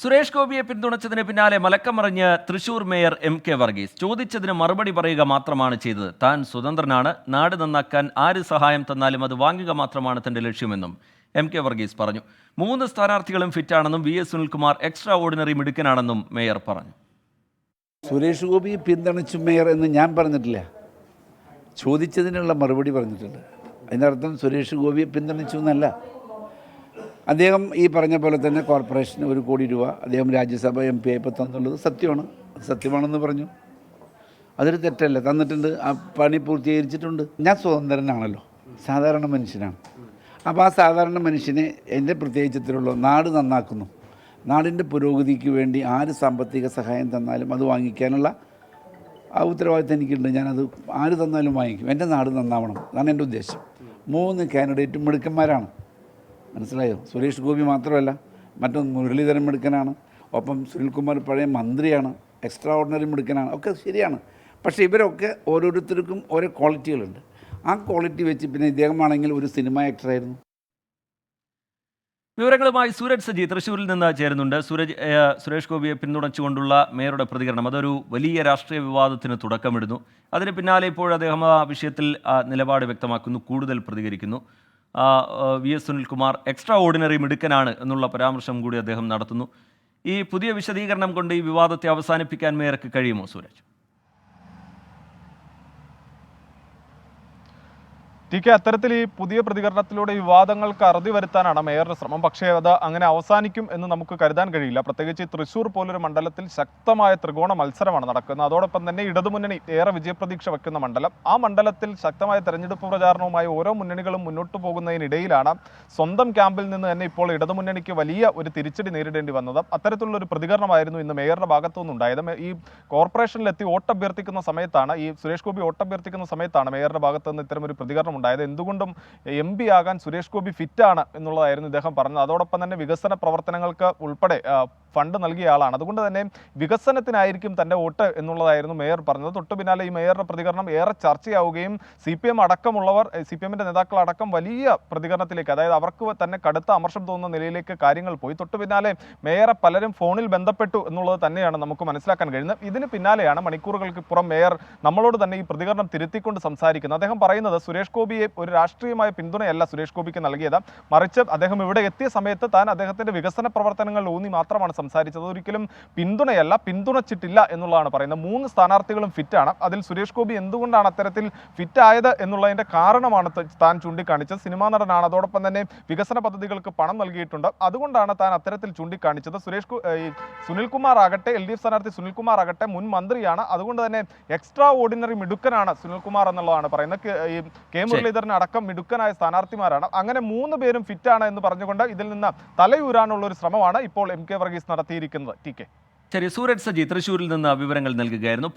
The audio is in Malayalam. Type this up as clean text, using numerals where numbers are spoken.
സുരേഷ് ഗോപിയെ പിന്തുണച്ചതിന് പിന്നാലെ മലക്കം മറിഞ്ഞ് തൃശൂർ മേയർ MK വർഗീസ്. ചോദിച്ചതിന് മറുപടി പറയുക മാത്രമാണ് ചെയ്തത്. താൻ സ്വതന്ത്രനാണ്, നാട് നന്നാക്കാൻ ആര് സഹായം തന്നാലും അത് വാങ്ങുക മാത്രമാണ് തന്റെ ലക്ഷ്യമെന്നും MK വർഗീസ് പറഞ്ഞു. 3 സ്ഥാനാർത്ഥികളും ഫിറ്റാണെന്നും VS സുനിൽകുമാർ എക്സ്ട്രാ ഓർഡിനറി മിടുക്കനാണെന്നും മേയർ പറഞ്ഞു. സുരേഷ് ഗോപിയെ പിന്തുണച്ചു മേയർ എന്ന് ഞാൻ പറഞ്ഞിട്ടില്ല, ചോദിച്ചതിനുള്ള മറുപടി പറഞ്ഞിട്ടുണ്ട്. അതിനർത്ഥം സുരേഷ് ഗോപിയെ പിന്തുണച്ചു എന്നല്ല. അദ്ദേഹം ഈ പറഞ്ഞ പോലെ തന്നെ കോർപ്പറേഷന് 1 കോടി രൂപ അദ്ദേഹം രാജ്യസഭ MP ആയപ്പോൾ തന്നുള്ളത് സത്യമാണ്, സത്യമാണെന്ന് പറഞ്ഞു. അതൊരു തെറ്റല്ല, തന്നിട്ടുണ്ട്, ആ പണി പൂർത്തീകരിച്ചിട്ടുണ്ട്. ഞാൻ സ്വതന്ത്രനാണല്ലോ, സാധാരണ മനുഷ്യനാണ്. അപ്പോൾ ആ സാധാരണ മനുഷ്യനെ എൻ്റെ പ്രത്യേകിച്ചത്തിലുള്ള നാട് നന്നാക്കുന്നു, നാടിൻ്റെ പുരോഗതിക്ക് വേണ്ടി ആര് സാമ്പത്തിക സഹായം തന്നാലും അത് വാങ്ങിക്കാനുള്ള ആ ഉത്തരവാദിത്തം എനിക്കുണ്ട്. ഞാനത് ആര് തന്നാലും വാങ്ങിക്കും. എൻ്റെ നാട് നന്നാവണം, അതാണ് എൻ്റെ ഉദ്ദേശം. 3 കാൻഡിഡേറ്റും മിടുക്കന്മാരാണ്, മനസ്സിലായോ? സുരേഷ് ഗോപി മാത്രമല്ല, മറ്റൊന്ന് മുരളീധരൻ മിടുക്കനാണ്, ഒപ്പം സുനിൽകുമാർ പഴയ മന്ത്രിയാണ്, എക്സ്ട്രാ ഓർഡിനറി മിടുക്കനാണ്, ഒക്കെ ശരിയാണ്. പക്ഷേ ഇവരൊക്കെ ഓരോരുത്തർക്കും ഓരോ ക്വാളിറ്റികളുണ്ട്. ആ ക്വാളിറ്റി വെച്ച് പിന്നെ ഇദ്ദേഹമാണെങ്കിൽ ഒരു സിനിമ ആക്ടറായിരുന്നു. വിവരങ്ങളുമായി സൂരജ് സജി തൃശ്ശൂരിൽ നിന്ന് ചേരുന്നുണ്ട്. സുരേഷ് ഗോപിയെ പിന്തുണച്ചുകൊണ്ടുള്ള മേയറുടെ പ്രതികരണം അതൊരു വലിയ രാഷ്ട്രീയ വിവാദത്തിന് തുടക്കമിടുന്നു. അതിന് പിന്നാലെ ഇപ്പോൾ അദ്ദേഹം ആ വിഷയത്തിൽ നിലപാട് വ്യക്തമാക്കുന്നു, കൂടുതൽ പ്രതികരിക്കുന്നു. VS സുനിൽകുമാർ എക്സ്ട്രാ ഓർഡിനറി മിടുക്കനാണ് എന്നുള്ള പരാമർശം കൂടി അദ്ദേഹം നടത്തുന്നു. ഈ പുതിയ വിശദീകരണം കൊണ്ട് ഈ വിവാദത്തെ അവസാനിപ്പിക്കാൻ മേയർക്ക് കഴിയുമോ സൂരജ്? TK, അത്തരത്തിൽ ഈ പുതിയ പ്രതികരണത്തിലൂടെ വിവാദങ്ങൾക്ക് അറുതി വരുത്താനാണ് മേയറുടെ ശ്രമം. പക്ഷേ അത് അങ്ങനെ അവസാനിക്കും എന്ന് നമുക്ക് കരുതാൻ കഴിയില്ല. പ്രത്യേകിച്ച് തൃശ്ശൂർ പോലൊരു മണ്ഡലത്തിൽ ശക്തമായ ത്രികോണ മത്സരമാണ് നടക്കുന്നത്. അതോടൊപ്പം തന്നെ ഇടതുമുന്നണി ഏറെ വിജയപ്രതീക്ഷ വെക്കുന്ന മണ്ഡലം. ആ മണ്ഡലത്തിൽ ശക്തമായ തെരഞ്ഞെടുപ്പ് പ്രചാരണവുമായി ഓരോ മുന്നണികളും മുന്നോട്ട് പോകുന്നതിനിടയിലാണ് സ്വന്തം ക്യാമ്പിൽ നിന്ന് തന്നെ ഇപ്പോൾ ഇടതുമുന്നണിക്ക് വലിയ ഒരു തിരിച്ചടി നേരിടേണ്ടി വന്നത്. അത്തരത്തിലുള്ളൊരു പ്രതികരണമായിരുന്നു ഇന്ന് മേയറുടെ ഭാഗത്തുനിന്നുണ്ടായത്. ഈ കോർപ്പറേഷനിലെത്തി വോട്ടഭ്യർത്ഥിക്കുന്ന സമയത്താണ്, ഈ സുരേഷ് ഗോപി വോട്ടഭ്യർത്ഥിക്കുന്ന സമയത്താണ് മേയറുടെ ഭാഗത്തുനിന്ന് ഇത്തരമൊരു പ്രതികരണം ഉണ്ടായത്. എന്തുകൊണ്ടും MP ആകാൻ സുരേഷ് ഗോപി ഫിറ്റാണ് എന്നുള്ളതായിരുന്നു ഇദ്ദേഹം പറഞ്ഞത്. അതോടൊപ്പം തന്നെ വികസന പ്രവർത്തനങ്ങൾക്ക് ഉൾപ്പെടെ ഫണ്ട് നൽകിയ ആളാണ്, അതുകൊണ്ട് തന്നെ വികസനത്തിനായിരിക്കും തൻ്റെ വോട്ട് എന്നുള്ളതായിരുന്നു മേയർ പറഞ്ഞത്. തൊട്ടു പിന്നാലെ ഈ മേയറുടെ പ്രതികരണം ഏറെ ചർച്ചയാവുകയും CPM അടക്കമുള്ളവർ, CPMൻ്റെ നേതാക്കളടക്കം വലിയ പ്രതികരണത്തിലേക്ക്, അതായത് അവർക്ക് തന്നെ കടുത്ത അമർഷം തോന്നുന്ന നിലയിലേക്ക് കാര്യങ്ങൾ പോയി. തൊട്ടു പിന്നാലെ മേയറെ പലരും ഫോണിൽ ബന്ധപ്പെട്ടു എന്നുള്ളത് തന്നെയാണ് നമുക്ക് മനസ്സിലാക്കാൻ കഴിയുന്നത്. ഇതിന് പിന്നാലെയാണ് മണിക്കൂറുകൾക്ക് പുറം മേയർ നമ്മളോട് തന്നെ ഈ പ്രതികരണം തിരുത്തിക്കൊണ്ട് സംസാരിക്കുന്നത്. അദ്ദേഹം പറയുന്നത് സുരേഷ് ഗോപിയെ ഒരു രാഷ്ട്രീയമായ പിന്തുണയല്ല സുരേഷ് ഗോപിക്ക് നൽകിയത്, മറിച്ച് അദ്ദേഹം ഇവിടെ എത്തിയ സമയത്ത് താൻ അദ്ദേഹത്തിൻ്റെ വികസന പ്രവർത്തനങ്ങൾ ഊന്നി മാത്രമാണ് സംസാരിച്ചത്. ഒരിക്കലും പിന്തുണയല്ല, പിന്തുണച്ചിട്ടില്ല എന്നുള്ളതാണ് പറയുന്നത്. 3 സ്ഥാനാർത്ഥികളും ഫിറ്റാണ്. അതിൽ സുരേഷ് ഗോപി എന്തുകൊണ്ടാണ് അത്തരത്തിൽ ഫിറ്റായത് എന്നുള്ളതിൻ്റെ കാരണമാണ് താൻ ചൂണ്ടിക്കാണിച്ചത്. സിനിമാ നടനാണ്, അതോടൊപ്പം തന്നെ വികസന പദ്ധതികൾക്ക് പണം നൽകിയിട്ടുണ്ട്, അതുകൊണ്ടാണ് താൻ അത്തരത്തിൽ ചൂണ്ടിക്കാണിച്ചത്. സുനിൽകുമാർ ആകട്ടെ, LDF സ്ഥാനാർത്ഥി സുനിൽകുമാർ ആകട്ടെ മുൻ മന്ത്രിയാണ്, അതുകൊണ്ട് തന്നെ എക്സ്ട്രാ ഓർഡിനറി മിടുക്കനാണ് സുനിൽകുമാർ എന്നുള്ളതാണ് പറയുന്നത്. K മുരളീധരൻ അടക്കം മിടുക്കനായ സ്ഥാനാർത്ഥിമാരാണ്. അങ്ങനെ 3 പേരും ഫിറ്റാണ് എന്ന് പറഞ്ഞുകൊണ്ട് ഇതിൽ നിന്ന് തലയൂരാനുള്ള ഒരു ശ്രമമാണ് ഇപ്പോൾ MK വർഗീസ് നടത്തിയിരിക്കുന്നത്. TK. ശരി, സൂരജ് സജി തൃശ്ശൂരിൽ നിന്ന് വിവരങ്ങൾ നൽകുകയായിരുന്നു.